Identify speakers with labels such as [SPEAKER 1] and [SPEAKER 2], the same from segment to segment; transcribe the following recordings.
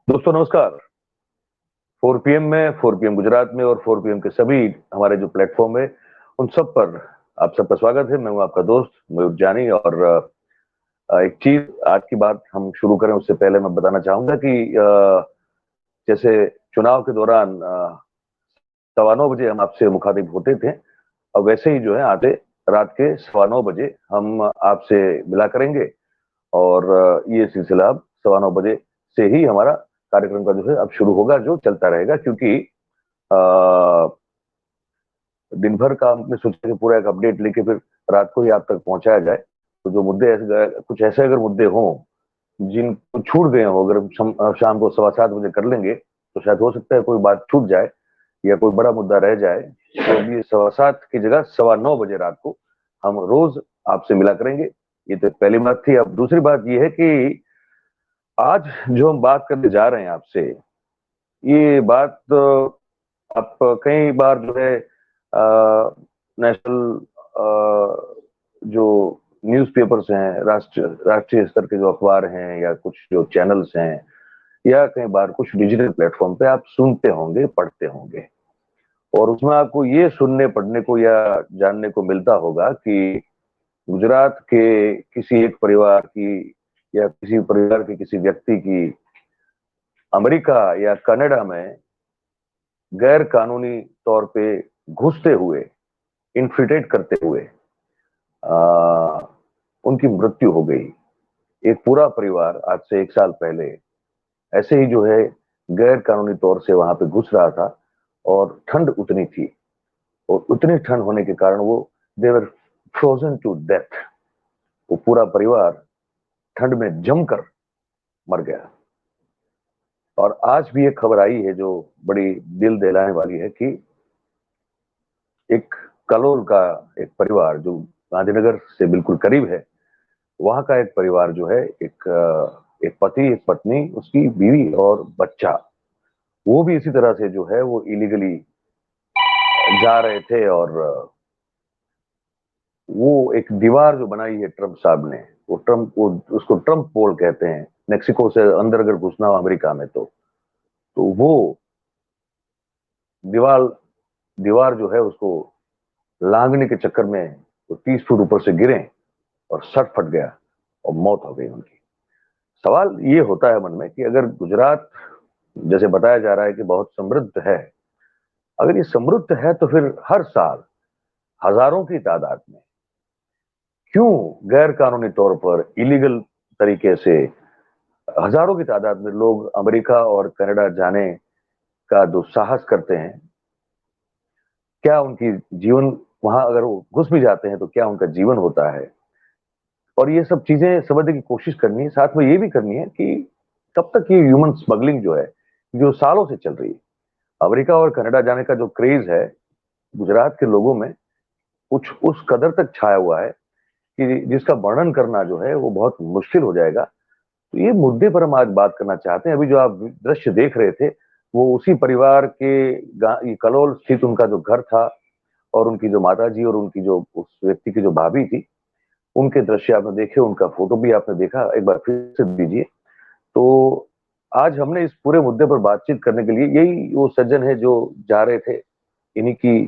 [SPEAKER 1] दोस्तों नमस्कार। 4 PM में, 4 PM गुजरात में और 4 PM के सभी हमारे जो प्लेटफॉर्म है उन सब पर आप सबका स्वागत है। मैं हूं आपका दोस्त मयूर जानी। और एक चीज आज की बात हम शुरू करें उससे पहले मैं बताना चाहूंगा कि जैसे चुनाव के दौरान 9:15 बजे हम आपसे मुखातिब होते थे, और वैसे ही जो है आते रात के 9:15 बजे हम आपसे मिला करेंगे। और ये सिलसिला अब 9:15 बजे से ही हमारा कार्यक्रम का जो है अब शुरू होगा, जो चलता रहेगा, क्योंकि अ, दिन भर का हमने सोचा कि पूरा एक अपडेट लेके फिर रात को ही आप तक पहुंचाया जाए। तो जो मुद्दे ऐसे कुछ ऐसे अगर मुद्दे हों जिनको छूट गए हो, अगर हम शाम को 7:15 बजे कर लेंगे तो शायद हो सकता है कोई बात छूट जाए या कोई बड़ा मुद्दा रह जाए। तो अभी 7:15 की जगह 9:15 बजे रात को हम रोज आपसे मिला करेंगे। ये तो पहली बात थी। अब दूसरी बात ये है कि आज जो हम बात करने जा रहे हैं आपसे, ये बात आप कई बार जो है नेशनल जो न्यूज़पेपर्स हैं, राष्ट्रीय स्तर के जो अखबार हैं या कुछ जो चैनल्स हैं, या कई बार कुछ डिजिटल प्लेटफॉर्म पे आप सुनते होंगे, पढ़ते होंगे, और उसमें आपको ये सुनने पढ़ने को या जानने को मिलता होगा कि गुजरात के किसी एक परिवार की या किसी परिवार के किसी व्यक्ति की अमेरिका या कनाडा में गैर कानूनी तौर पे घुसते हुए, इन्फिल्ट्रेट करते हुए आ, उनकी मृत्यु हो गई। एक पूरा परिवार आज से 1 साल पहले ऐसे ही जो है गैर कानूनी तौर से वहां पे घुस रहा था, और ठंड उतनी थी, और उतनी ठंड होने के कारण वो देवर फ्रोजन टू डेथ। वो पूरा परिवार ठंड में जमकर मर गया। और आज भी एक खबर आई है जो बड़ी दिल दहलाने वाली है कि एक कलोल का एक परिवार जो गांधीनगर से बिल्कुल करीब है, वहां का एक परिवार जो है एक पति, एक पत्नी, उसकी बीवी और बच्चा, वो भी इसी तरह से जो है वो इलीगली जा रहे थे। और वो एक दीवार जो बनाई है ट्रंप साहब ने, वो उसको ट्रंप पोल कहते हैं। मेक्सिको से अंदर अगर घुसना हो अमेरिका में तो वो दीवार दीवार जो है उसको लांघने के चक्कर में वो 30 फुट ऊपर से गिरे और सर फट गया और मौत हो गई उनकी। सवाल ये होता है मन में कि अगर गुजरात जैसे बताया जा रहा है कि बहुत समृद्ध है, अगर ये समृद्ध है तो फिर हर साल हजारों की तादाद में क्यों गैर कानूनी तौर पर इलीगल तरीके से हजारों की तादाद में लोग अमेरिका और कनाडा जाने का जो साहस करते हैं? क्या उनकी जीवन, वहां अगर वो घुस भी जाते हैं तो क्या उनका जीवन होता है? और ये सब चीजें समझने की कोशिश करनी है। साथ में ये भी करनी है कि कब तक ये ह्यूमन स्मगलिंग जो है, जो सालों से चल रही है, अमेरिका और कनाडा जाने का जो क्रेज है गुजरात के लोगों में, कुछ उस कदर तक छाया हुआ है कि जिसका वर्णन करना जो है वो बहुत मुश्किल हो जाएगा। तो ये मुद्दे पर हम आज बात करना चाहते हैं। अभी जो आप दृश्य देख रहे थे वो उसी परिवार के ये कलोल स्थित उनका जो घर था, और उनकी जो माता जी और उनकी जो उस व्यक्ति की जो भाभी थी, उनके दृश्य आपने देखे, उनका फोटो भी आपने देखा। एक बार फिर से दीजिए। तो आज हमने इस पूरे मुद्दे पर बातचीत करने के लिए, यही वो सज्जन है जो जा रहे थे, इन्हीं की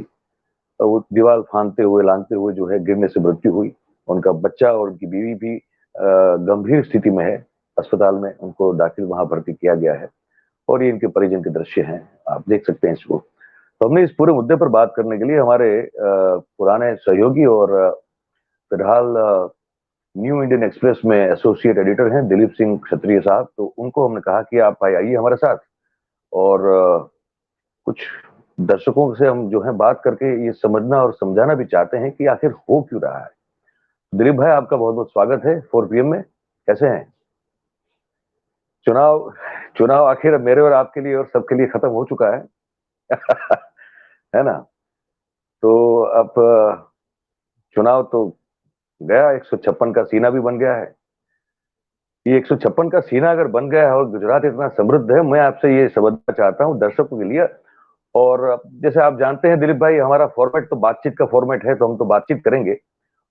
[SPEAKER 1] वो दीवार फांदते हुए, लांघते हुए जो है गिरने से मृत्यु हुई। उनका बच्चा और उनकी बीवी भी गंभीर स्थिति में है, अस्पताल में उनको दाखिल वहां भर्ती किया गया है। और ये इनके परिजन के दृश्य हैं, आप देख सकते हैं इसको। तो हमने इस पूरे मुद्दे पर बात करने के लिए हमारे पुराने सहयोगी और फिलहाल न्यू इंडियन एक्सप्रेस में एसोसिएट एडिटर हैं दिलीप सिंह क्षत्रिय साहब, तो उनको हमने कहा कि आप भाई आइए हमारे साथ, और कुछ दर्शकों से हम जो है बात करके ये समझना और समझाना भी चाहते हैं कि आखिर हो क्यों रहा है। दिलीप भाई, आपका बहुत बहुत स्वागत है 4 PM में। कैसे हैं? चुनाव चुनाव आखिर मेरे और आपके लिए और सबके लिए खत्म हो चुका है। है ना? तो अब चुनाव तो गया, 156 का सीना भी बन गया है। ये 156 का सीना अगर बन गया है और गुजरात इतना समृद्ध है, मैं आपसे ये समझना चाहता हूँ दर्शकों के लिए। और जैसे आप जानते हैं दिलीप भाई, हमारा फॉर्मेट तो बातचीत का फॉर्मेट है, तो हम तो बातचीत करेंगे,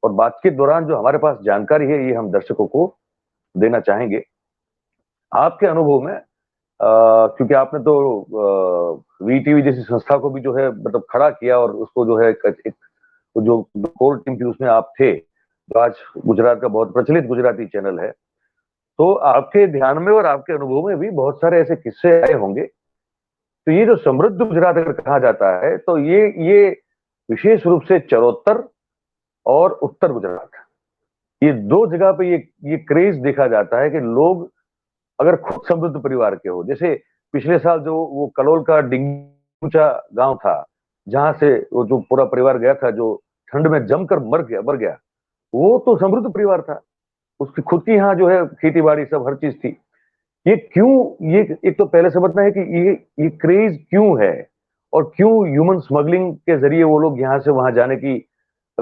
[SPEAKER 1] और बातचीत दौरान जो हमारे पास जानकारी है ये हम दर्शकों को देना चाहेंगे। आपके अनुभव में क्योंकि आपने तो वीटीवी जैसी संस्था को भी जो है मतलब खड़ा किया और उसको जो है एक जो कोर टीम थी उसमें आप थे, जो आज गुजरात का बहुत प्रचलित गुजराती चैनल है। तो आपके ध्यान में और आपके अनुभव में भी बहुत सारे ऐसे किस्से आए होंगे। तो ये जो समृद्ध गुजरात अगर कहा जाता है तो ये विशेष रूप से चरोत्तर और उत्तर गुजरात, ये दो जगह पे ये क्रेज देखा जाता है कि लोग अगर खुद समृद्ध परिवार के हो, जैसे पिछले साल जो वो कलोल का डिंगूचा गांव था, जहां से वो जो पूरा परिवार गया था, जो ठंड में जमकर मर गया, वो तो समृद्ध परिवार था। उसकी खुद की यहाँ जो है खेती बाड़ी सब हर चीज थी। ये क्यों, ये एक तो पहले समझना है कि ये क्रेज क्यों है और क्यों ह्यूमन स्मगलिंग के जरिए वो लोग यहाँ से वहां जाने की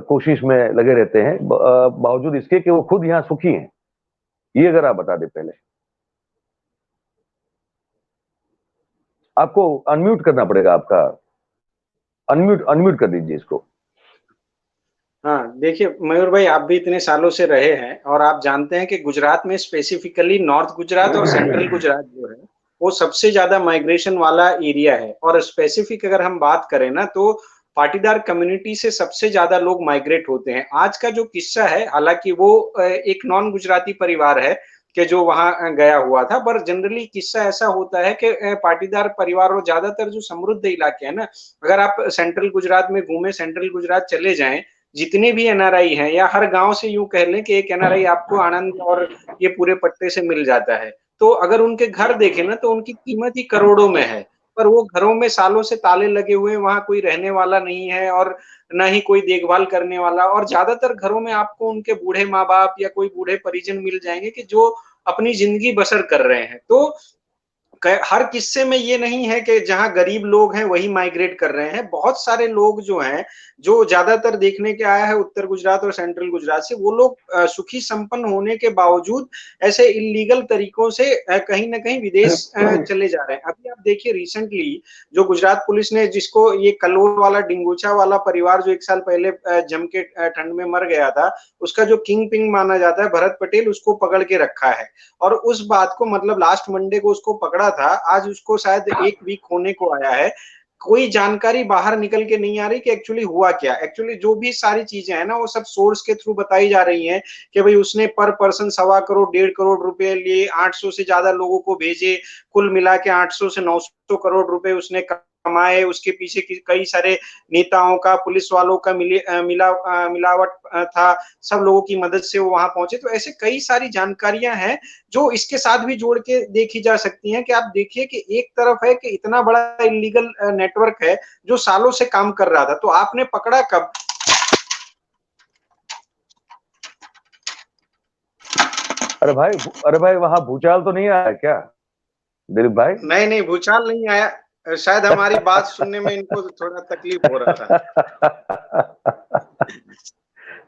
[SPEAKER 1] कोशिश में लगे रहते हैं, बावजूद इसके कि वो खुद यहाँ सुखी हैं। ये अगर आप बता दें पहले। आपको अनम्यूट करना पड़ेगा, आपका अनम्यूट अनम्यूट कर दीजिए इसको।
[SPEAKER 2] हाँ, देखिए मयूर भाई, आप भी इतने सालों से रहे हैं और आप जानते हैं कि गुजरात में स्पेसिफिकली नॉर्थ गुजरात और सेंट्रल गुजरात जो है वो सबसे ज्यादा माइग्रेशन वाला एरिया है। और स्पेसिफिक अगर हम बात करें ना, तो पाटीदार कम्युनिटी से सबसे ज्यादा लोग माइग्रेट होते हैं। आज का जो किस्सा है, हालांकि वो एक नॉन गुजराती परिवार है कि जो वहां गया हुआ था, पर जनरली किस्सा ऐसा होता है कि पाटीदार परिवार और ज्यादातर जो समृद्ध इलाके हैं ना, अगर आप सेंट्रल गुजरात में घूमे, सेंट्रल गुजरात चले जाएं, जितने भी एनआरआई हैं, या हर गांव से यूं कह लें कि एक एनआरआई आपको आनंद और ये पूरे पट्टे से मिल जाता है। तो अगर उनके घर देखें ना, तो उनकी कीमत ही करोड़ों में है, पर वो घरों में सालों से ताले लगे हुए, वहां कोई रहने वाला नहीं है और ना ही कोई देखभाल करने वाला। और ज्यादातर घरों में आपको उनके बूढ़े माँ बाप या कोई बूढ़े परिजन मिल जाएंगे कि जो अपनी जिंदगी बसर कर रहे हैं। तो हर किस्से में ये नहीं है कि जहां गरीब लोग हैं वही माइग्रेट कर रहे हैं। बहुत सारे लोग जो हैं, जो ज्यादातर देखने के आया है उत्तर गुजरात और सेंट्रल गुजरात से, वो लोग सुखी संपन्न होने के बावजूद ऐसे इलीगल तरीकों से कहीं ना कहीं विदेश चले जा रहे हैं। अभी आप देखिए, रिसेंटली जो गुजरात पुलिस ने, जिसको ये कलोल वाला डिंगोचा वाला परिवार जो 1 साल पहले जम के ठंड में मर गया था, उसका जो किंग पिंग माना जाता है भरत पटेल, उसको पकड़ के रखा है। और उस बात को, मतलब लास्ट मंडे को उसको पकड़ा था, आज उसको शायद 1 वीक होने को आया है। कोई जानकारी बाहर निकल के नहीं आ रही कि एक्चुअली हुआ क्या। एक्चुअली जो भी सारी चीजें हैं ना, वो सब सोर्स के थ्रू बताई जा रही हैं कि भाई उसने पर पर्सन 1.25 करोड़ 1.5 करोड़ रुपए लिए, 800 से ज्यादा लोगों को भेजे, कुल मिला के 800 से 900 करोड़ रुपए उसने कमाए। उसके पीछे कई सारे नेताओं का, पुलिस वालों का मिलावट था। सब लोगों की मदद से वो वहां पहुंचे। तो ऐसे कई सारी जानकारियां हैं जो इसके साथ भी जोड़ के देखी जा सकती हैं कि आप देखिए कि एक तरफ है कि इतना बड़ा इलीगल नेटवर्क है जो सालों से काम कर रहा था, तो आपने पकड़ा कब?
[SPEAKER 1] अरे भाई वहां भूचाल तो नहीं आया क्या दिलीप भाई?
[SPEAKER 2] नहीं नहीं, भूचाल नहीं आया। शायद हमारी बात सुनने में इनको थोड़ा तकलीफ हो रहा था।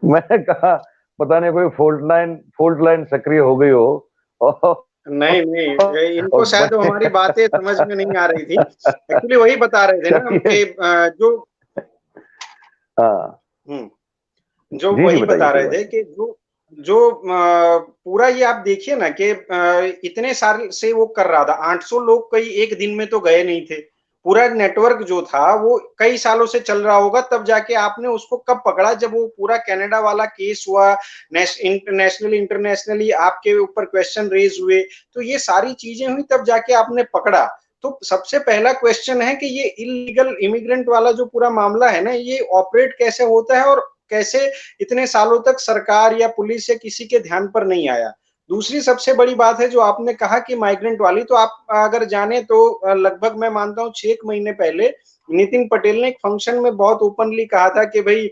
[SPEAKER 1] मैंने कहा पता नहीं कोई फोल्ट लाइन सक्रिय हो गई हो। और,
[SPEAKER 2] नहीं नहीं, इनको शायद हमारी बातें समझ में नहीं आ रही थी। एक्चुअली वही बता रहे थे ना हम
[SPEAKER 1] चलिए।
[SPEAKER 2] कि जो
[SPEAKER 1] हाँ
[SPEAKER 2] जो
[SPEAKER 1] जी जी,
[SPEAKER 2] वही
[SPEAKER 1] बताइए
[SPEAKER 2] बता
[SPEAKER 1] कोई
[SPEAKER 2] रहे
[SPEAKER 1] बात
[SPEAKER 2] थे कि जो जो पूरा ये आप देखिए ना कि इतने साल से वो कर रहा था। 800 लोग कई एक दिन में तो गए नहीं थे। पूरा नेटवर्क जो था वो कई सालों से चल रहा होगा, तब जाके आपने उसको कब पकड़ा? जब वो पूरा कनाडा वाला केस हुआ, इंटरनेशनली आपके ऊपर क्वेश्चन रेज हुए, तो ये सारी चीजें हुई, तब जाके आपने पकड़ा। तो सबसे पहला क्वेश्चन है कि ये इलीगल इमिग्रेंट वाला जो पूरा मामला है ना, ये ऑपरेट कैसे होता है और कैसे इतने सालों तक सरकार या पुलिस या किसी के ध्यान पर नहीं आया। दूसरी सबसे बड़ी बात है जो आपने कहा कि माइग्रेंट वाली, तो आप अगर जाने तो लगभग मैं मानता हूँ 6 महीने पहले नितिन पटेल ने एक फंक्शन में बहुत ओपनली कहा था कि भाई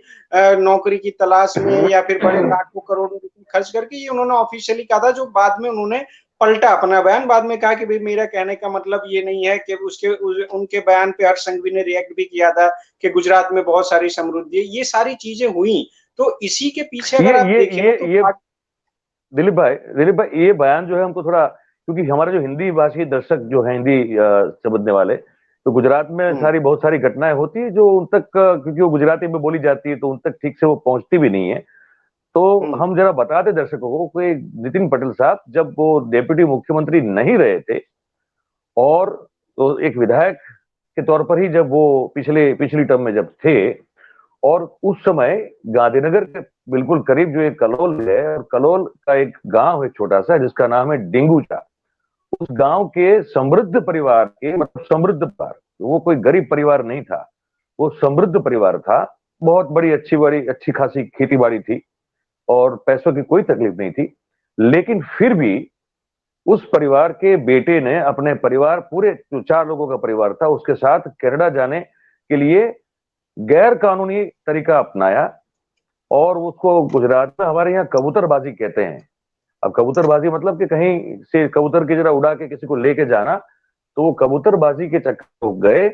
[SPEAKER 2] नौकरी की तलाश में या फिर बड़े लाखों करोड़ों रुपए खर्च करके, ये उन्होंने ऑफिशियली कहा था, जो बाद में उन्होंने पलटा अपना बयान। बाद में कहा कि भाई मेरा कहने का मतलब ये नहीं है कि उनके बयान पे हर्ष संघवी ने रिएक्ट भी किया था कि गुजरात में बहुत सारी समृद्धि है। ये सारी चीजें हुई, तो इसी के पीछे अगर आप देखें ना, तो
[SPEAKER 1] ये दिलीप भाई ये बयान जो है हमको थोड़ा, क्योंकि हमारे जो हिंदी भाषी दर्शक जो है, हिंदी समझने वाले, तो गुजरात में बहुत सारी घटनाएं होती है जो उन तक क्योंकि वो गुजराती में बोली जाती है तो उन तक ठीक से वो पहुंचती भी नहीं है। तो हम जरा बता दें दर्शकों को कि नितिन पटेल साहब जब वो डेप्यूटी मुख्यमंत्री नहीं रहे थे, और तो एक विधायक के तौर पर ही जब वो पिछली टर्म में जब थे, और उस समय गांधीनगर के बिल्कुल करीब जो एक कलोल है, और कलोल का एक गांव है छोटा सा जिसका नाम है डिंगूचा। उस गांव के समृद्ध परिवार के, मतलब समृद्ध परिवार, वो कोई गरीब परिवार नहीं था, वो समृद्ध परिवार था। बहुत बड़ी अच्छी खासी खेती बाड़ी थी और पैसों की कोई तकलीफ नहीं थी। लेकिन फिर भी उस परिवार के बेटे ने अपने परिवार, पूरे जो 4 लोगों का परिवार था, उसके साथ कनाडा जाने के लिए गैर कानूनी तरीका अपनाया, और उसको गुजरात में हमारे यहाँ कबूतरबाजी कहते हैं। अब कबूतरबाजी मतलब कि कहीं से कबूतर की जरा उड़ा के किसी को लेके जाना, तो वो कबूतरबाजी के चक्कर में गए,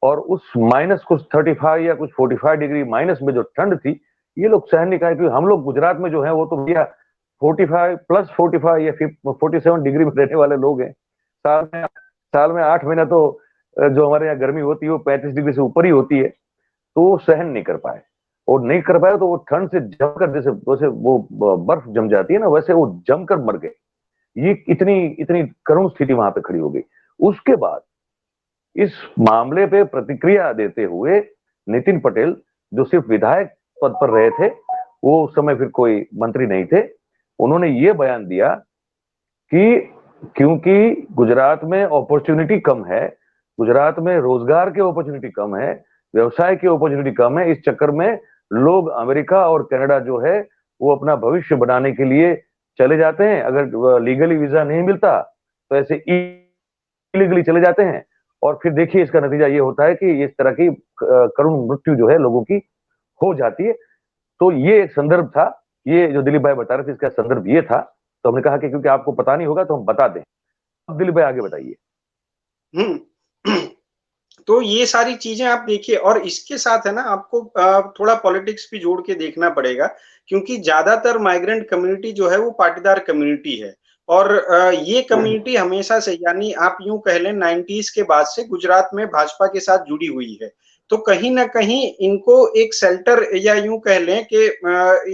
[SPEAKER 1] और उस माइनस कुछ 35 या कुछ 45 डिग्री माइनस में जो ठंड थी, ये लोग सहन नहीं पाए, क्योंकि हम लोग गुजरात में जो है वो तो भैया 45 प्लस 45 या 47 डिग्री में रहने वाले लोग हैं। साल में 8 महीना तो जो हमारे यहाँ गर्मी होती है वो 35 डिग्री से ऊपर ही होती है। तो वो सहन नहीं कर पाए, और नहीं कर पाए तो वो ठंड से जमकर, जैसे वैसे वो बर्फ जम जाती है ना, वैसे वो जमकर मर गए। ये इतनी इतनी करुण स्थिति वहां पे खड़ी हो गई। उसके बाद इस मामले पे प्रतिक्रिया देते हुए नितिन पटेल, जो सिर्फ विधायक पद पर रहे थे, वो उस समय फिर कोई मंत्री नहीं थे, उन्होंने ये बयान दिया कि क्योंकि गुजरात में अपॉर्चुनिटी कम है, गुजरात में रोजगार की अपॉर्चुनिटी कम है, व्यवसाय की अपॉर्चुनिटी कम है, इस चक्कर में लोग अमेरिका और कनाडा जो है वो अपना भविष्य बनाने के लिए चले जाते हैं। अगर लीगली वीजा नहीं मिलता तो ऐसे इलीगली चले जाते हैं, और फिर देखिए इसका नतीजा ये होता है कि इस तरह की करुण मृत्यु जो है लोगों की हो जाती है। तो ये एक संदर्भ था, ये जो दिलीप भाई बता रहे थे इसका संदर्भ ये था। तो हमने कहा कि क्योंकि आपको पता नहीं होगा तो हम बता दें। अब दिलीप भाई आगे बताइए।
[SPEAKER 2] तो ये सारी चीजें आप देखिए, और इसके साथ है ना आपको थोड़ा पॉलिटिक्स भी जोड़ के देखना पड़ेगा, क्योंकि ज्यादातर माइग्रेंट कम्युनिटी जो है वो पाटीदार कम्युनिटी है। और ये कम्युनिटी हमेशा से, यानी आप यूं कह लें 90s के बाद से गुजरात में भाजपा के साथ जुड़ी हुई है। तो कहीं ना कहीं इनको एक शेल्टर, या यूं कह लें कि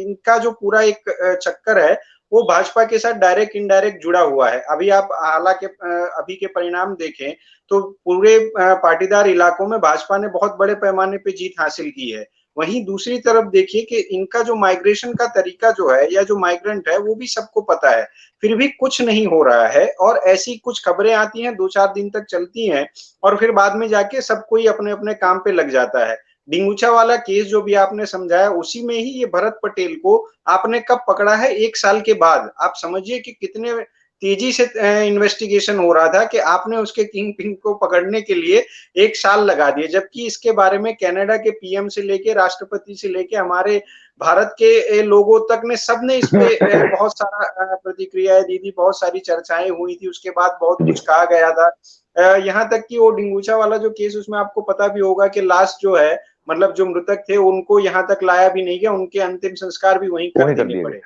[SPEAKER 2] इनका जो पूरा एक चक्कर है वो भाजपा के साथ डायरेक्ट इनडायरेक्ट जुड़ा हुआ है। अभी आप हालांकि अभी के परिणाम देखें तो पूरे पाटीदार इलाकों में भाजपा ने बहुत बड़े पैमाने पे जीत हासिल की है। वहीं दूसरी तरफ देखिए कि इनका जो माइग्रेशन का तरीका जो है, या जो माइग्रेंट है, वो भी सबको पता है, फिर भी कुछ नहीं हो रहा है। और ऐसी कुछ खबरें आती हैं, 2-4 दिन तक चलती हैं, और फिर बाद में जाके सब कोई अपने अपने काम पे लग जाता है। डिंगुचा वाला केस जो भी आपने समझाया, उसी में ही ये भरत पटेल को आपने कब पकड़ा है? 1 साल के बाद। आप समझिए कि कितने तेजी से इन्वेस्टिगेशन हो रहा था कि आपने उसके किंग पिन को पकड़ने के लिए 1 साल लगा दिए, जबकि इसके बारे में कनाडा के पीएम से लेके राष्ट्रपति से लेके हमारे भारत के लोगों तक ने, सबने इस पे बहुत सारा प्रतिक्रियाएं दी थी, बहुत सारी चर्चाएं हुई थी, उसके बाद बहुत कुछ कहा गया था। यहाँ तक कि वो डिंगुचा वाला जो केस, उसमें आपको पता भी होगा कि लास्ट जो है, मतलब जो मृतक थे उनको यहाँ तक लाया भी नहीं गया, उनके अंतिम संस्कार भी वहीं कर देने पड़े।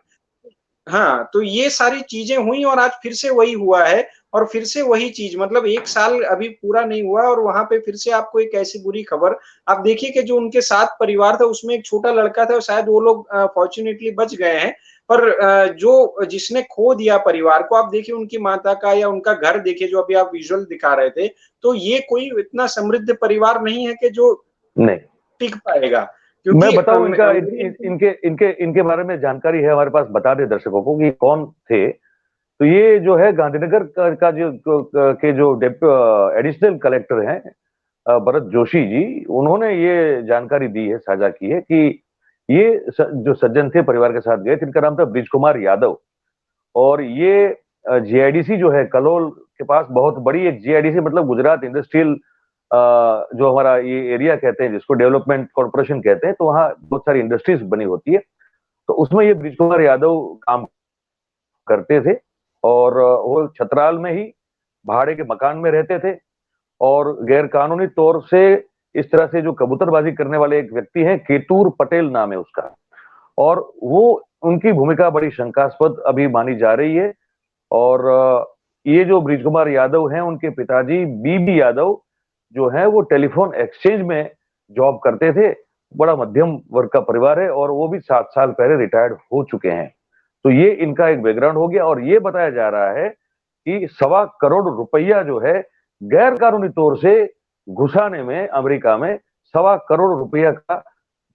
[SPEAKER 2] हाँ, तो ये सारी चीजें हुई, और आज फिर से वही हुआ है, और फिर से वही चीज, मतलब 1 साल अभी पूरा नहीं हुआ, और वहां पे फिर से आपको एक ऐसी बुरी खबर। आप देखिए कि जो उनके साथ परिवार था उसमें एक छोटा लड़का था, शायद वो लोग फॉर्चुनेटली बच गए हैं, पर जो जिसने खो दिया परिवार को, आप देखिए उनकी माता का या उनका घर देखिए, जो अभी आप विजुअल दिखा रहे थे, तो ये कोई इतना समृद्ध परिवार नहीं है कि जो
[SPEAKER 1] नहीं
[SPEAKER 2] टिक पाएगा।
[SPEAKER 1] मैं बताऊं इनका, इनके इनके इनके बारे में जानकारी है हमारे पास, बता दे दर्शकों को कि कौन थे। तो ये जो है गांधीनगर का जो एडिशनल कलेक्टर हैं भरत जोशी जी, उन्होंने ये जानकारी दी है, साझा की है कि ये जो सज्जन थे परिवार के साथ गए थे, इनका नाम था ब्रिज कुमार यादव। और ये जीआईडीसी जो है कलोल के पास, बहुत बड़ी एक जीआईडीसी, मतलब गुजरात इंडस्ट्रियल जो हमारा ये एरिया कहते हैं, जिसको डेवलपमेंट कॉर्पोरेशन कहते हैं, तो वहाँ बहुत सारी इंडस्ट्रीज बनी होती है। तो उसमें ये ब्रिज कुमार यादव काम करते थे, और वो छतराल में ही भाड़े के मकान में रहते थे, और गैर कानूनी तौर से इस तरह से जो कबूतरबाजी करने वाले एक व्यक्ति हैं, केतुर पटेल नाम है उसका, और वो उनकी भूमिका बड़ी शंकास्पद अभी मानी जा रही है। और ये जो ब्रिज कुमार यादव हैं, उनके पिताजी बीबी यादव जो है वो टेलीफोन एक्सचेंज में जॉब करते थे। बड़ा मध्यम वर्ग का परिवार है, और वो भी 7 साल पहले रिटायर्ड हो चुके हैं। तो ये इनका एक बैकग्राउंड हो गया, और ये बताया जा रहा है कि 1.25 करोड़ रुपया जो है गैर कानूनी तौर से घुसाने में अमेरिका में 1.25 करोड़ का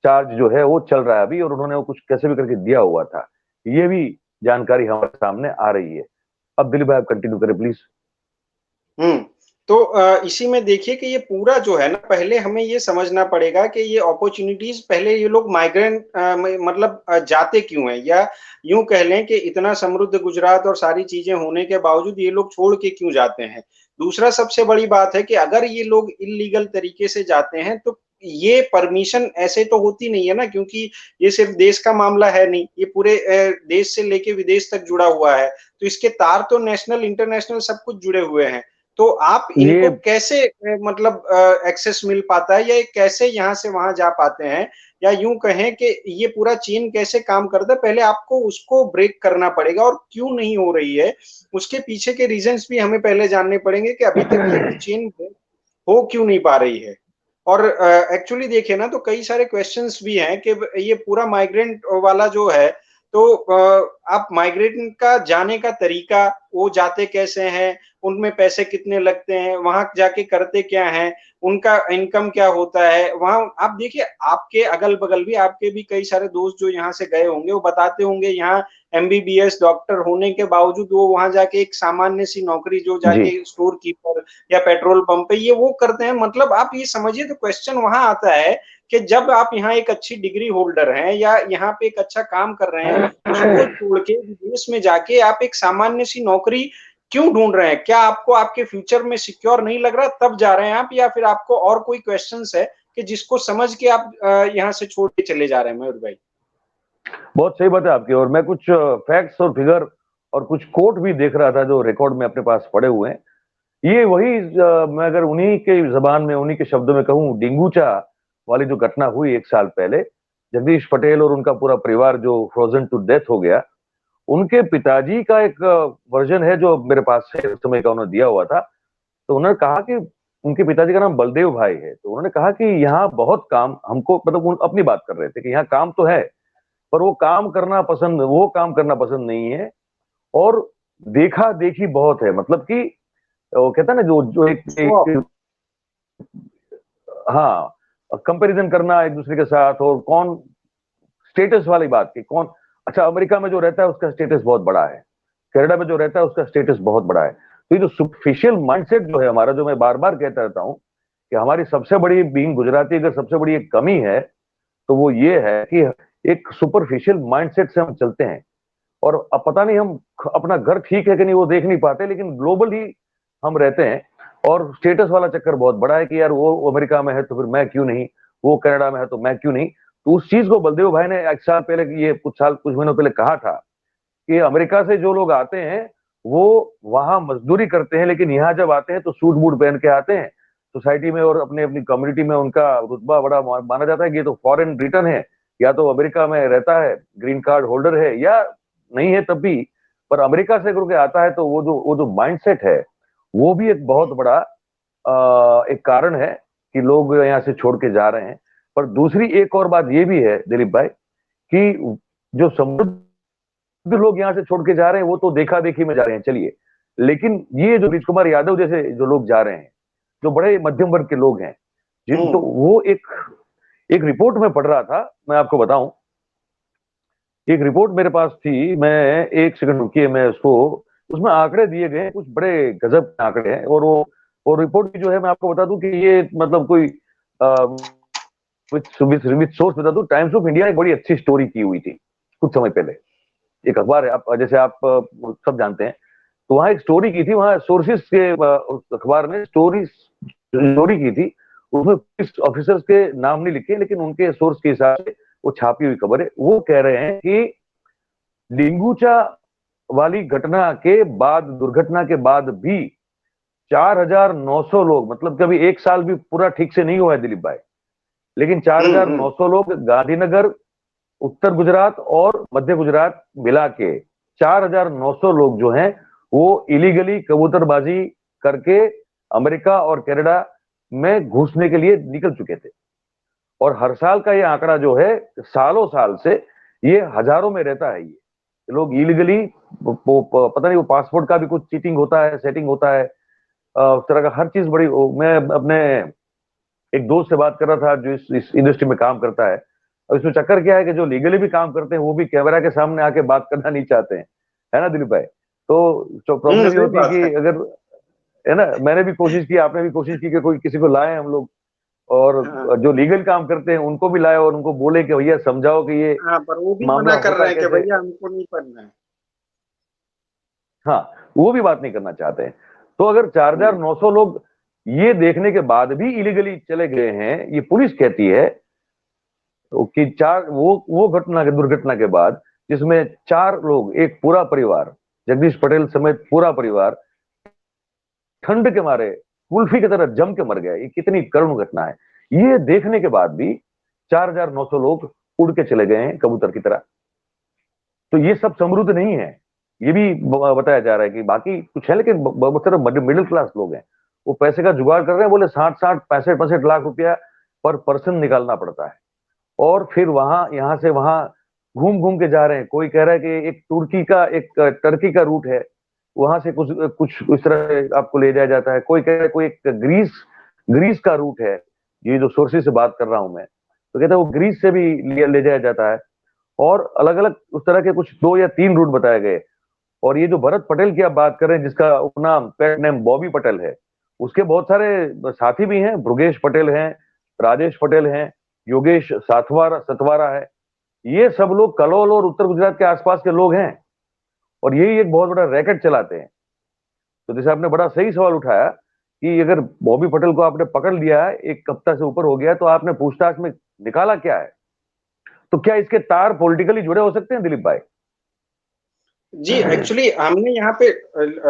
[SPEAKER 1] चार्ज जो है वो चल रहा है अभी, और उन्होंने वो कुछ कैसे भी करके दिया हुआ था। ये भी जानकारी हमारे सामने आ रही है। अब दिलीप भाई आप कंटिन्यू करें प्लीज।
[SPEAKER 2] तो इसी में देखिए कि ये पूरा जो है ना, पहले हमें ये समझना पड़ेगा कि ये अपॉर्चुनिटीज, पहले ये लोग माइग्रेंट मतलब जाते क्यों हैं, या यूं कह लें कि इतना समृद्ध गुजरात और सारी चीजें होने के बावजूद ये लोग छोड़ के क्यों जाते हैं। दूसरा सबसे बड़ी बात है कि अगर ये लोग इलीगल तरीके से जाते हैं तो ये परमिशन ऐसे तो होती नहीं है ना, क्योंकि ये सिर्फ देश का मामला है नहीं, ये पूरे देश से लेके विदेश तक जुड़ा हुआ है, तो इसके तार तो नेशनल इंटरनेशनल सब कुछ जुड़े हुए हैं। तो आप
[SPEAKER 1] ये
[SPEAKER 2] इनको कैसे मतलब एक्सेस मिल पाता है, या ये कैसे यहाँ से वहां जा पाते हैं, या यूं कहें कि ये पूरा चेन कैसे काम करता है, पहले आपको उसको ब्रेक करना पड़ेगा, और क्यों नहीं हो रही है उसके पीछे के रीजंस भी हमें पहले जानने पड़ेंगे कि अभी तक ये चेन हो क्यों नहीं पा रही है। और एक्चुअली देखिए ना, तो कई सारे क्वेश्चंस भी हैं कि ये पूरा माइग्रेंट वाला जो है, तो आप माइग्रेंट का जाने का तरीका, वो जाते कैसे हैं, उनमें पैसे कितने लगते हैं, वहां जाके करते क्या हैं, उनका इनकम क्या होता है वहां। आप देखिए, आपके अगल बगल भी आपके भी कई सारे दोस्त जो यहाँ से गए होंगे, वो बताते होंगे यहाँ एमबीबीएस डॉक्टर होने के बावजूद वो वहां जाके एक सामान्य सी नौकरी, जो
[SPEAKER 1] जी
[SPEAKER 2] जाके स्टोर कीपर या पेट्रोल पंप पे ये वो करते हैं। मतलब आप ये समझिए, तो क्वेश्चन वहां आता है कि जब आप यहाँ एक अच्छी डिग्री होल्डर हैं या यहाँ पे एक अच्छा काम कर रहे हैं, उसको छोड़ के विदेश में जाके आप एक सामान्य सी नौकरी क्यों ढूंढ रहे हैं? क्या आपको आपके फ्यूचर में सिक्योर नहीं लग रहा तब जा रहे हैं आप, या फिर आपको और कोई क्वेश्चंस है कि जिसको समझ के आप यहाँ से छोड़ के चले जा रहे हैं मयूर भाई?
[SPEAKER 1] बहुत सही बात है आपकी, और मैं कुछ फैक्ट्स और फिगर और कुछ कोट भी देख रहा था जो रिकॉर्ड में अपने पास पड़े हुए हैं। ये वही मैं अगर उन्हीं के जबान में उन्हीं के शब्दों में कहूं, डिंगूचा वाली जो घटना हुई 1 साल पहले, जगदीश पटेल और उनका पूरा परिवार जो फ्रोजन टू डेथ हो गया, उनके पिताजी का एक वर्जन है जो मेरे पास है, उस समय का उन्होंने दिया हुआ था। तो उन्होंने कहा कि उनके पिताजी का नाम बलदेव भाई है, तो उन्होंने कहा कि यहाँ बहुत काम हमको, मतलब अपनी बात कर रहे थे कि यहाँ काम तो है, पर वो काम करना पसंद नहीं है, और देखा देखी बहुत है। मतलब कि वो कहता है ना, जो जो एक हाँ, कंपैरिजन करना एक दूसरे के साथ, और कौन स्टेटस वाली बात की कौन। अच्छा, अमेरिका में जो रहता है उसका स्टेटस बहुत बड़ा है, कनाडा में जो रहता है उसका स्टेटस बहुत बड़ा है। तो ये जो सुपरफिशियल माइंडसेट जो है हमारा, जो मैं बार बार कहता रहता हूँ कि हमारी सबसे बड़ी बीइंग गुजराती, अगर सबसे बड़ी एक कमी है तो वो ये है कि एक सुपरफिशियल माइंडसेट से हम चलते हैं, और अब पता नहीं हम अपना घर ठीक है कि नहीं वो देख नहीं पाते, लेकिन ग्लोबल ही हम रहते हैं। और स्टेटस वाला चक्कर बहुत बड़ा है कि यार वो अमेरिका में है तो फिर मैं क्यों नहीं, वो कनाडा में है तो मैं क्यों नहीं। तो उस चीज को बलदेव भाई ने 1 साल पहले, ये कुछ महीनों पहले कहा था कि अमेरिका से जो लोग आते हैं वो वहां मजदूरी करते हैं, लेकिन यहाँ जब आते हैं तो सूट बूट पहन के आते हैं सोसाइटी में, और अपने अपनी कम्युनिटी में उनका रुतबा बड़ा माना जाता है कि ये तो फॉरेन रिटर्न है, या तो अमेरिका में रहता है, ग्रीन कार्ड होल्डर है, या नहीं है तब भी, पर अमेरिका से करके आता है। तो वो जो माइंडसेट है वो भी एक बहुत बड़ा एक कारण है कि लोग यहाँ से छोड़ के जा रहे हैं। पर दूसरी एक और बात ये भी है दिलीप भाई, कि जो समृद्ध लोग यहाँ से छोड़ के जा रहे हैं वो तो देखा देखी में जा रहे हैं, चलिए, लेकिन ये जो नीतीश कुमार यादव जैसे जो लोग जा रहे हैं, जो बड़े मध्यम वर्ग के लोग हैं, जिन तो वो एक एक रिपोर्ट में पढ़ रहा था, मैं आपको बताऊं, एक रिपोर्ट मेरे पास थी, मैं 1 सेकंड रुकिए, मैं उसको, उसमें आंकड़े दिए गए हैं, कुछ बड़े गजब के आंकड़े हैं, और रिपोर्ट की जो है मैं आपको बता दूं कि ये मतलब कोई विथ सोर्स बता दूं, टाइम्स ऑफ इंडिया ने एक बड़ी अच्छी स्टोरी की हुई थी कुछ समय पहले। एक अखबार है, आप जैसे आप सब जानते हैं, तो वहां एक स्टोरी की थी, वहां सोर्सेस के उस अखबार ने स्टोरी की थी। उसमें पुलिस ऑफिसर्स के नाम नहीं लिखे, लेकिन उनके सोर्स के हिसाब से वो छापी हुई खबर है। वो कह रहे हैं कि लिंगूचा वाली घटना के बाद, दुर्घटना के बाद भी 4,900 लोग, मतलब कभी 1 साल भी पूरा ठीक से नहीं हुआ है दिलीप भाई, लेकिन 4,900 लोग गांधीनगर, उत्तर गुजरात और मध्य गुजरात मिला के 4,900 लोग जो हैं वो इलीगली कबूतरबाजी करके अमेरिका और कनाडा में घुसने के लिए निकल चुके थे। और हर साल का ये आंकड़ा जो है, सालों साल से ये हजारों में रहता है। ये लोग इलीगली, पता नहीं वो पासपोर्ट का भी कुछ चीटिंग होता है, सेटिंग होता है, उस तरह का हर चीज बड़ी। मैं अपने एक दोस्त से बात कर रहा था जो इस इंडस्ट्री में काम करता है, और इसमें चक्कर क्या है कि जो लीगली भी काम करते हैं वो भी कैमरा के सामने आके बात करना नहीं चाहते हैं, है ना दिलीप भाई? तो प्रॉब्लम ये
[SPEAKER 2] सही
[SPEAKER 1] होती है
[SPEAKER 2] बात है।
[SPEAKER 1] कि अगर, है ना, मैंने भी कोशिश की, आपने भी कोशिश की कि कोई किसी को लाए हम लोग, और
[SPEAKER 2] हाँ
[SPEAKER 1] जो लीगल काम करते हैं उनको भी लाए और उनको बोले कि भैया समझाओ कि ये
[SPEAKER 2] हाँ, पर वो भी
[SPEAKER 1] मामला
[SPEAKER 2] मना कर
[SPEAKER 1] होता
[SPEAKER 2] रहे हैं कि
[SPEAKER 1] कैसे।
[SPEAKER 2] भैया हमको नहीं पढ़ना है।
[SPEAKER 1] हाँ, वो भी बात नहीं करना चाहते हैं। तो अगर
[SPEAKER 2] हम्म,
[SPEAKER 1] 4,900 लोग ये देखने के बाद भी इलीगली चले गए हैं, ये पुलिस कहती है, तो कि चार वो घटना के दुर्घटना के बाद जिसमें 4 लोग, एक पूरा परिवार, जगदीश पटेल समेत पूरा परिवार ठंड के मारे कुल्फी की तरह जम के मर गया, ये कितनी करुण घटना है। ये देखने के बाद भी 4,900 लोग उड़ के चले गए हैं कबूतर की तरह। तो ये सब समृद्ध नहीं है, ये भी बताया जा रहा है कि बाकी कुछ है, लेकिन बहुत सारे मिडिल क्लास लोग हैं, वो पैसे का जुगाड़ कर रहे हैं। बोले 60-60 65-65 लाख रुपया पर पर्सन निकालना पड़ता है, और फिर वहां, यहां से वहां घूम घूम के जा रहे हैं। कोई कह रहा है कि एक तुर्की का, एक टर्की का रूट है, वहां से कुछ कुछ इस तरह आपको ले जाया जाता है। कोई कह रहा है कोई एक ग्रीस ग्रीस का रूट है, ये जो सोर्सेज से बात कर रहा हूं मैं, तो कहता है वो ग्रीस से भी ले जाया जाता है। और अलग अलग उस तरह के कुछ 2 या 3 रूट बताए गए। और ये जो भरत पटेल की आप बात कर रहे हैं, जिसका उपनाम पेट नेम बॉबी पटेल है, उसके बहुत सारे साथी भी हैं। भृगेश पटेल हैं, राजेश पटेल हैं, योगेश सतवारा है। ये सब लोग कलोल और उत्तर गुजरात के आसपास के लोग हैं, और यही एक बहुत बड़ा रैकेट चलाते हैं। तो जैसे आपने बड़ा सही सवाल उठाया कि अगर बॉबी पटेल को आपने पकड़ लिया है, 1 हफ्ता से ऊपर हो गया, तो आपने पूछताछ में निकाला क्या है? तो क्या इसके तार पॉलिटिकली जुड़े हो सकते हैं दिलीप भाई?
[SPEAKER 2] जी, एक्चुअली हमने यहाँ पे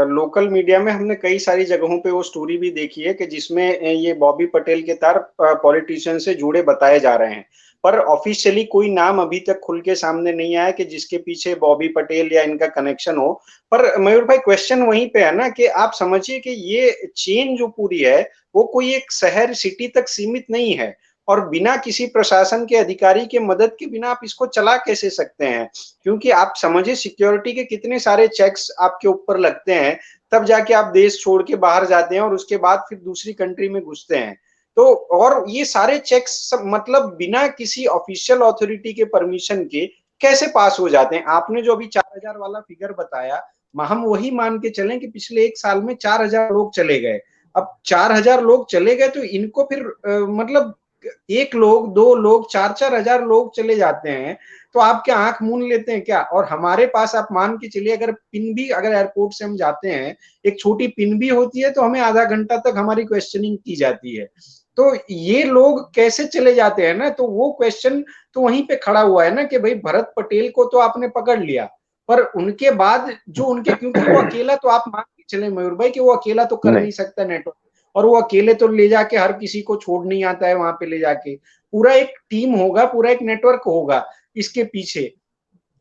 [SPEAKER 2] लोकल मीडिया में हमने कई सारी जगहों पे वो स्टोरी भी देखी है कि जिसमें ये बॉबी पटेल के तार पॉलिटिशियन से जुड़े बताए जा रहे हैं। पर ऑफिशियली कोई नाम अभी तक खुल के सामने नहीं आया कि जिसके पीछे बॉबी पटेल या इनका कनेक्शन हो। पर मयूर भाई, क्वेश्चन वहीं पे है ना कि आप समझिए कि ये चेन जो पूरी है वो कोई एक शहर सिटी तक सीमित नहीं है, और बिना किसी प्रशासन के अधिकारी के मदद के बिना आप इसको चला कैसे सकते हैं? क्योंकि आप समझिए सिक्योरिटी के कितने सारे चेक्स आपके ऊपर लगते हैं, तब जाके आप देश छोड़ के बाहर जाते हैं और उसके बाद फिर दूसरी कंट्री में घुसते हैं। तो और ये सारे चेक्स मतलब बिना किसी ऑफिशियल अथॉरिटी के परमिशन के कैसे पास हो जाते हैं? आपने जो अभी 4,000 वाला फिगर बताया, हम वही मान के चलें कि पिछले 1 साल में 4,000 लोग चले गए। अब 4,000 लोग चले गए तो इनको फिर मतलब 1 लोग, 2 लोग, 4-4 हजार लोग चले जाते हैं, तो आप क्या आंख मूंद लेते हैं क्या? और हमारे पास आप मान के चलिए, अगर पिन भी, अगर एयरपोर्ट से हम जाते हैं, एक छोटी पिन भी होती है तो हमें आधा घंटा तक हमारी क्वेश्चनिंग की जाती है। तो ये लोग कैसे चले जाते हैं ना, तो वो क्वेश्चन तो वहीं पे खड़ा हुआ है ना कि भाई भरत पटेल को तो आपने पकड़ लिया, पर उनके बाद जो उनके, क्योंकि वो अकेला तो आप मान के चले मयूर भाई कि वो अकेला तो कर
[SPEAKER 1] नहीं।
[SPEAKER 2] नहीं सकता नेटवर्क, और वो अकेले तो ले जाके हर किसी को छोड़ नहीं आता है वहां पे ले जाके। पूरा एक टीम होगा, पूरा एक नेटवर्क होगा इसके पीछे।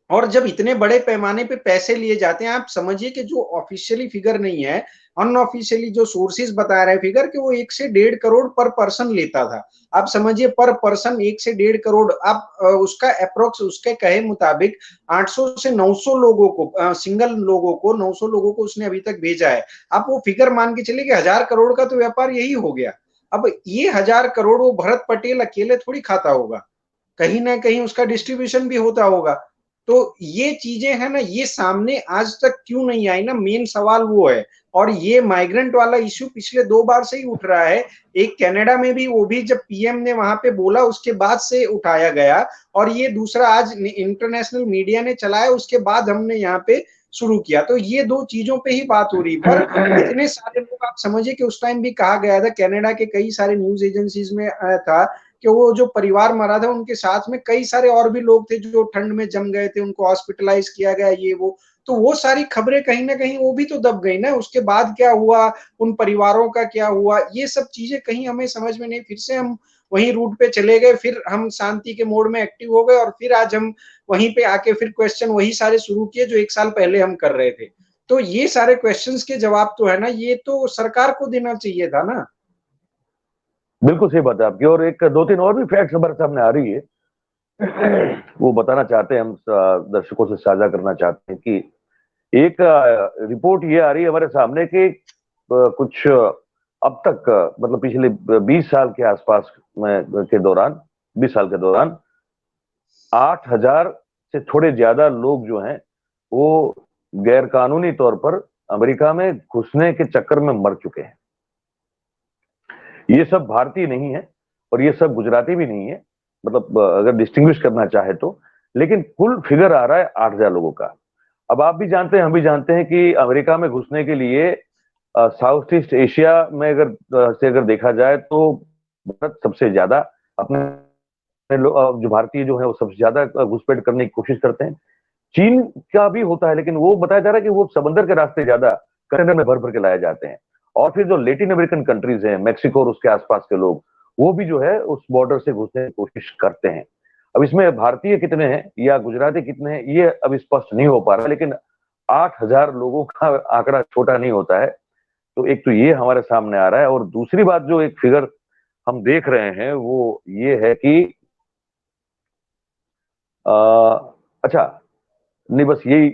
[SPEAKER 2] और जब इतने बड़े पैमाने पे पैसे लिए जाते हैं, आप समझिए कि जो ऑफिशियली फिगर नहीं है, अनऑफिशियली जो सोर्सेज बता रहे हैं फिगर, कि वो 1 से 1.5 करोड़ पर पर्सन लेता था। आप समझिए पर पर्सन 1 से 1.5 करोड़, आप उसका अप्रोक्स, उसके कहे मुताबिक 800 से 900 लोगों को, सिंगल लोगों को 900 लोगों को उसने अभी तक भेजा है। आप वो फिगर मान के चलिए कि 1,000 करोड़ का तो व्यापार यही हो गया। अब ये 1,000 करोड़ वो भरत पटेल अकेले थोड़ी खाता होगा, कहीं ना कहीं उसका डिस्ट्रीब्यूशन भी होता होगा। तो ये चीजें है ना, ये सामने आज तक क्यों नहीं आई ना, मेन सवाल वो है। और ये माइग्रेंट वाला इश्यू पिछले 2 बार से ही उठ रहा है। एक कनाडा में भी, वो भी जब पीएम ने वहां पे बोला उसके बाद से उठाया गया, और ये दूसरा आज इंटरनेशनल मीडिया ने चलाया उसके बाद हमने यहाँ पे शुरू किया। तो ये 2 चीजों पे ही बात हो रही। पर इतने सारे लोग, आप समझिए कि उस टाइम भी कहा गया था, कनाडा के कई सारे न्यूज एजेंसीज में था कि वो जो परिवार मरा था उनके साथ में कई सारे और भी लोग थे जो ठंड में जम गए थे, उनको हॉस्पिटलाइज किया गया, ये वो। तो वो सारी खबरें कहीं ना कहीं वो भी तो दब गई ना, उसके बाद क्या हुआ, उन परिवारों का क्या हुआ, ये सब चीजें कहीं हमें समझ में नहीं। फिर से हम वहीं रूट पे चले गए, फिर हम शांति के मोड में एक्टिव हो गए, और फिर आज हम वहीं पे आके फिर क्वेश्चन वही सारे शुरू किए जो 1 साल पहले हम कर रहे थे। तो ये सारे क्वेश्चंस के जवाब तो है ना, ये तो सरकार को देना चाहिए था ना।
[SPEAKER 1] बिल्कुल सही बात है आपकी, और एक 2-3 और भी फैक्ट्स हमारे सामने आ रही है, वो बताना चाहते हैं, हम दर्शकों से साझा करना चाहते हैं कि एक रिपोर्ट ये आ रही है हमारे सामने कि कुछ अब तक मतलब पिछले 20 साल के आसपास में के दौरान 20 साल के दौरान 8,000 से थोड़े ज्यादा लोग जो हैं वो गैर कानूनी तौर पर अमेरिका में घुसने के चक्कर में मर चुके हैं। ये सब भारतीय नहीं है और ये सब गुजराती भी नहीं है, मतलब अगर डिस्टिंग्विश करना चाहे तो, लेकिन कुल फिगर आ रहा है 8,000 लोगों का। अब आप भी जानते हैं, हम भी जानते हैं कि अमेरिका में घुसने के लिए साउथ ईस्ट एशिया में अगर देखा जाए तो भारत सबसे ज्यादा अपने जो भारतीय जो है वो सबसे ज्यादा घुसपैठ करने की कोशिश करते हैं। चीन का भी होता है, लेकिन वो बताया जा रहा है कि वो समंदर के रास्ते ज्यादा कंटेनर में भर भर के लाए जाते हैं। और फिर जो लेटिन अमेरिकन कंट्रीज हैं, मेक्सिको और उसके आसपास के लोग, वो भी जो है उस बॉर्डर से घुसने की कोशिश करते हैं। अब इसमें भारतीय कितने हैं या गुजराती कितने हैं ये अब स्पष्ट नहीं हो पा रहा, लेकिन 8,000 लोगों का आंकड़ा छोटा नहीं होता है। तो एक तो ये हमारे सामने आ रहा है, और दूसरी बात जो एक फिगर हम देख रहे हैं वो ये है कि अच्छा, नहीं बस यही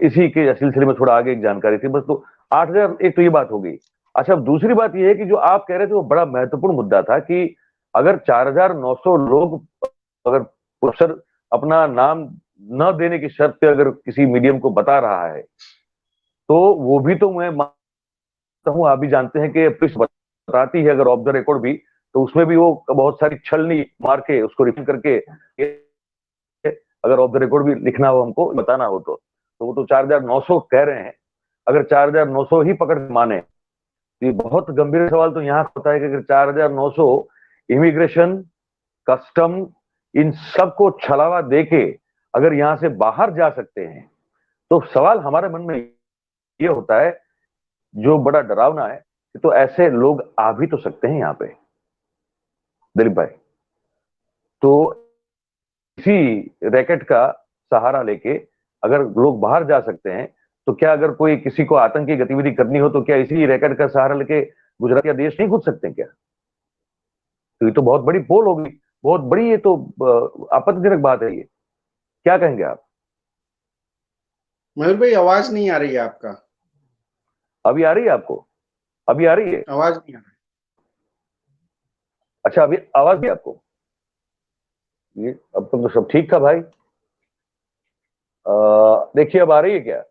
[SPEAKER 1] इसी के सिलसिले में थोड़ा आगे एक जानकारी थी बस। तो 8,000, एक तो ये बात हो गई। अच्छा, अब दूसरी बात ये है कि जो आप कह रहे थे वो बड़ा महत्वपूर्ण मुद्दा था कि अगर 4,900 लोग अगर प्रोफेसर अपना नाम न देने की शर्त पे अगर किसी मीडियम को बता रहा है तो वो भी तो मैं मानता हूं, आप भी जानते हैं कि पुलिस बताती है अगर ऑफ द रिकॉर्ड भी, तो उसमें भी वो बहुत सारी छलनी मार के उसको रिफिल करके अगर ऑफ द रिकॉर्ड भी लिखना हो हमको बताना हो तो वो तो 4,900 कह रहे हैं। अगर 4,900 ही पकड़ माने तो ये बहुत गंभीर सवाल तो यहाँ होता है कि अगर 4,900 इमिग्रेशन, कस्टम, इन सबको छलावा देके अगर यहां से बाहर जा सकते हैं तो सवाल हमारे मन में ये होता है जो बड़ा डरावना है कि तो ऐसे लोग आ भी तो सकते हैं यहाँ पे दिलीप भाई। तो इसी रैकेट का सहारा लेके अगर लोग बाहर जा सकते हैं तो क्या अगर कोई किसी को आतंकी गतिविधि करनी हो तो क्या इसी रैकेट का सहारा लेके गुजरात या देश नहीं घुस सकते हैं क्या? तो ये तो बहुत बड़ी पोल होगी, बहुत बड़ी, ये तो आपत्तिजनक बात है। ये क्या कहेंगे आप?
[SPEAKER 2] मयूर भाई आवाज नहीं आ रही है आपका।
[SPEAKER 1] अभी आ रही है आपको? अभी आ रही है?
[SPEAKER 2] आवाज नहीं आ रही।
[SPEAKER 1] अच्छा, अभी आवाज भी आपको? ये अब तक तो सब ठीक था भाई। देखिए अब आ रही है क्या?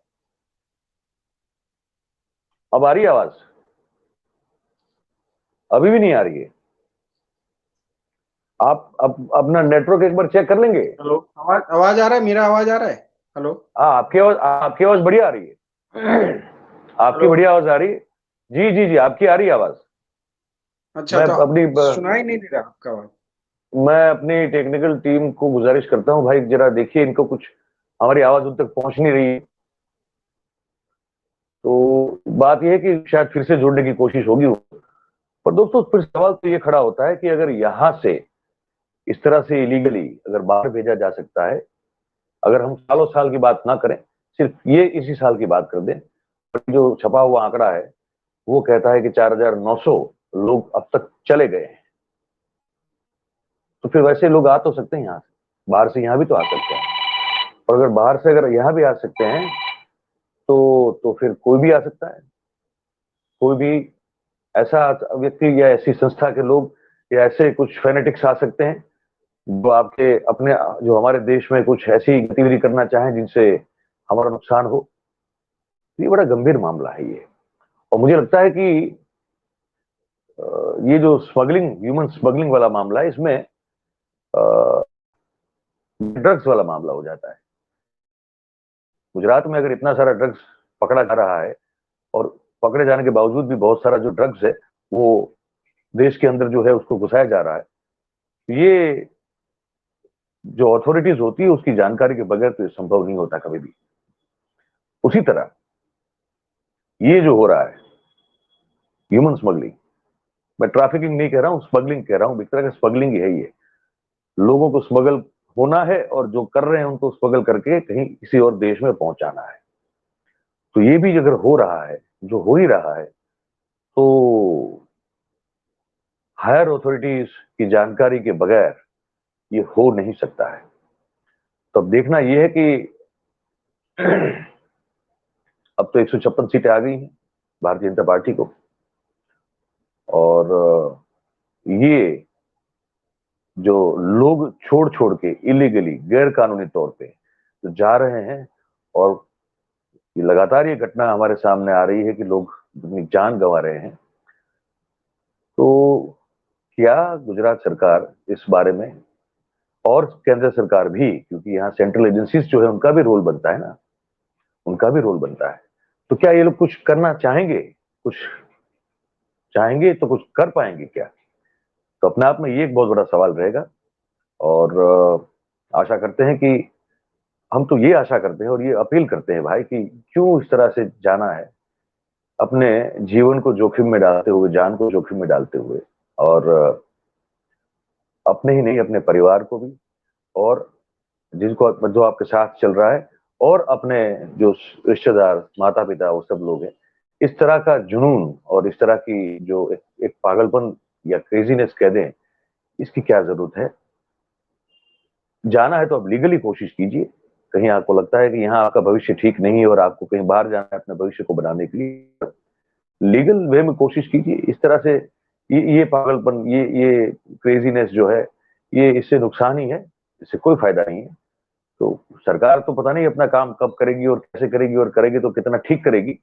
[SPEAKER 1] अब आ रही है आवाज? अभी भी नहीं आ रही है? आप अपना नेटवर्क एक बार चेक कर लेंगे?
[SPEAKER 2] हेलो, आवाज आवाज आ रहा है, मेरा आवाज आ रहा है? हेलो।
[SPEAKER 1] हाँ, आपकी आवाज बढ़िया आ रही है। आपकी
[SPEAKER 2] हेलो।
[SPEAKER 1] बढ़िया आवाज आ रही है। जी जी जी, आपकी आ रही है आवाज।
[SPEAKER 2] अच्छा,
[SPEAKER 1] मैं
[SPEAKER 2] तो
[SPEAKER 1] अपनी
[SPEAKER 2] सुनाई नहीं दे रहा आपका आवाज।
[SPEAKER 1] मैं अपनी टेक्निकल टीम को गुजारिश करता हूं भाई, जरा देखिए इनको, कुछ हमारी आवाज उन तक पहुंच नहीं रही है। तो बात यह है कि शायद फिर से जुड़ने की कोशिश होगी। पर दोस्तों फिर सवाल तो ये खड़ा होता है कि अगर यहां से इस तरह से इलीगली अगर बाहर भेजा जा सकता है, अगर हम सालों साल की बात ना करें, सिर्फ ये इसी साल की बात कर दें, जो छपा हुआ आंकड़ा है वो कहता है कि 4,900 लोग अब तक चले गए हैं। तो फिर वैसे लोग आ तो सकते हैं यहाँ से, बाहर से यहाँ भी तो आ सकते हैं। और अगर बाहर से अगर यहाँ भी आ सकते हैं तो फिर कोई भी आ सकता है। कोई भी ऐसा व्यक्ति या ऐसी संस्था के लोग या ऐसे कुछ फेनेटिक्स आ सकते हैं जो आपके अपने जो हमारे देश में कुछ ऐसी गतिविधि करना चाहें जिनसे हमारा नुकसान हो। ये बड़ा गंभीर मामला है ये। और मुझे लगता है कि ये जो स्मगलिंग, ह्यूमन स्मगलिंग वाला मामला है, इसमें ड्रग्स वाला मामला हो जाता है। गुजरात में अगर इतना सारा ड्रग्स पकड़ा जा रहा है और पकड़े जाने के बावजूद भी बहुत सारा जो ड्रग्स है वो देश के अंदर जो है उसको घुसाया जा रहा है, तो ये जो अथॉरिटीज होती है उसकी जानकारी के बगैर तो ये संभव नहीं होता कभी भी। उसी तरह ये जो हो रहा है ह्यूमन स्मगलिंग, मैं ट्रैफिकिंग नहीं कह रहा हूं, स्मगलिंग कह रहा हूं, एक तरह का स्मगलिंग ही है ये। लोगों को स्मगल होना है और जो कर रहे हैं उनको स्मगल करके कहीं किसी और देश में पहुंचाना है। तो ये भी अगर हो रहा है, जो हो ही रहा है, तो हायर अथॉरिटीज की जानकारी के बगैर ये हो नहीं सकता है। तो अब देखना यह है कि अब तो 156 सीटें आ गई हैं भारतीय जनता पार्टी को। और ये जो लोग छोड़ छोड़ के इलीगली गैर कानूनी तौर पे तो जा रहे हैं, और ये लगातार ये घटना हमारे सामने आ रही है कि लोग अपनी जान गंवा रहे हैं। तो क्या गुजरात सरकार इस बारे में, और केंद्र सरकार भी, क्योंकि यहाँ सेंट्रल एजेंसीज जो है उनका भी रोल बनता है ना, उनका भी रोल बनता है, तो क्या ये लोग कुछ करना चाहेंगे? कुछ चाहेंगे तो कुछ कर पाएंगे क्या? तो अपने आप में ये एक बहुत बड़ा सवाल रहेगा। और आशा करते हैं कि, हम तो ये आशा करते हैं और ये अपील करते हैं भाई कि क्यों इस तरह से जाना है, अपने जीवन को जोखिम में डालते हुए, जान को जोखिम में डालते हुए, और अपने ही नहीं अपने परिवार को भी, और जिनको जो आपके साथ चल रहा है, और अपने जो रिश्तेदार, माता पिता, वो सब लोग हैं। इस तरह का जुनून और इस तरह की जो एक पागलपन या क्रेजीनेस कह दें, इसकी क्या जरूरत है? जाना है तो आप लीगली कोशिश कीजिए। कहीं आपको लगता है कि यहाँ आपका भविष्य ठीक नहीं है और आपको कहीं बाहर जाना है अपने भविष्य को बनाने के लिए, लीगल वे में कोशिश कीजिए। इस तरह से ये पागलपन, ये क्रेजीनेस जो है, ये इससे नुकसान ही है, इससे कोई फायदा नहीं है। तो सरकार तो पता नहीं अपना काम कब करेगी और कैसे करेगी, और करेगी तो कितना ठीक करेगी,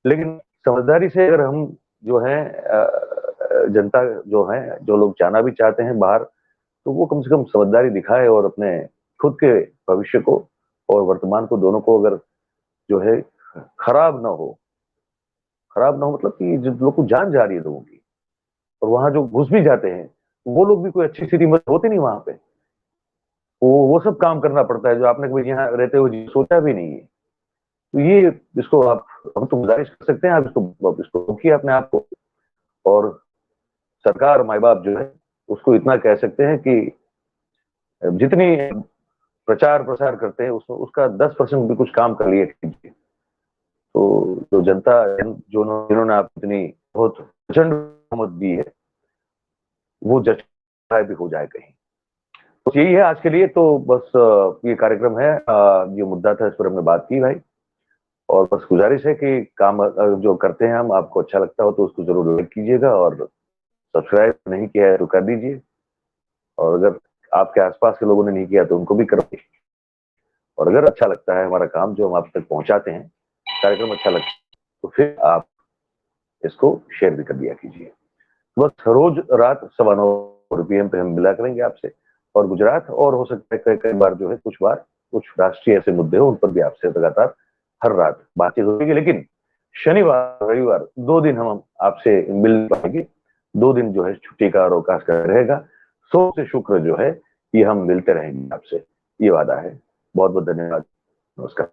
[SPEAKER 1] लेकिन समझदारी से अगर हम जो है जनता जो है, जो लोग जाना भी चाहते हैं बाहर, तो वो कम से कम समझदारी दिखाए और अपने खुद के भविष्य को और वर्तमान को, दोनों को अगर जो है खराब ना हो, खराब ना हो मतलब कि जो लोग को जान जा रही है लोगों की, और वहां जो घुस भी जाते हैं वो लोग भी कोई अच्छी स्थिति में होते नहीं वहां पे, वो सब काम करना पड़ता है जो आपने कभी यहाँ रहते हुए सोचा भी नहीं है। तो ये, इसको आप, हम तो गुजारिश कर सकते हैं, आप इसको रोकिए अपने आप को, और सरकार, माई बाप जो है उसको इतना कह सकते हैं कि जितनी प्रचार प्रसार करते हैं उसमें उसका 10% भी कुछ काम कर लिया कीजिए, तो जो जनता, जिन्होंने आप इतनी बहुत प्रचंड बहुमत दी है, वो जज भी हो जाए कहीं। तो यही है आज के लिए, तो बस ये कार्यक्रम है, ये मुद्दा था, इस पर हमने बात की भाई। और बस गुजारिश है कि काम जो करते हैं हम, आपको अच्छा लगता हो तो उसको जरूर लाइक कीजिएगा, और सब्सक्राइब नहीं किया है तो कर दीजिए, और अगर आपके आसपास के लोगों ने नहीं किया तो उनको भी करो। और अगर अच्छा लगता है हमारा काम जो हम आप तक पहुंचाते हैं, कार्यक्रम अच्छा लगता है, तो फिर आप इसको शेयर भी कर दिया कीजिए। बस रोज रात 9:15 PM पे हम मिला करेंगे आपसे, और गुजरात, और हो सकता है कई बार जो है, कुछ बार कुछ राष्ट्रीय ऐसे मुद्दे हो, उन पर भी आपसे लगातार हर रात बातचीत होगी। लेकिन शनिवार रविवार 2 दिन हम आपसे मिल पाएंगे, 2 दिन जो है छुट्टी का और अवकाश का रहेगा। सोम से शुक्र जो है ये हम मिलते रहेंगे आपसे, ये वादा है। बहुत बहुत धन्यवाद, नमस्कार।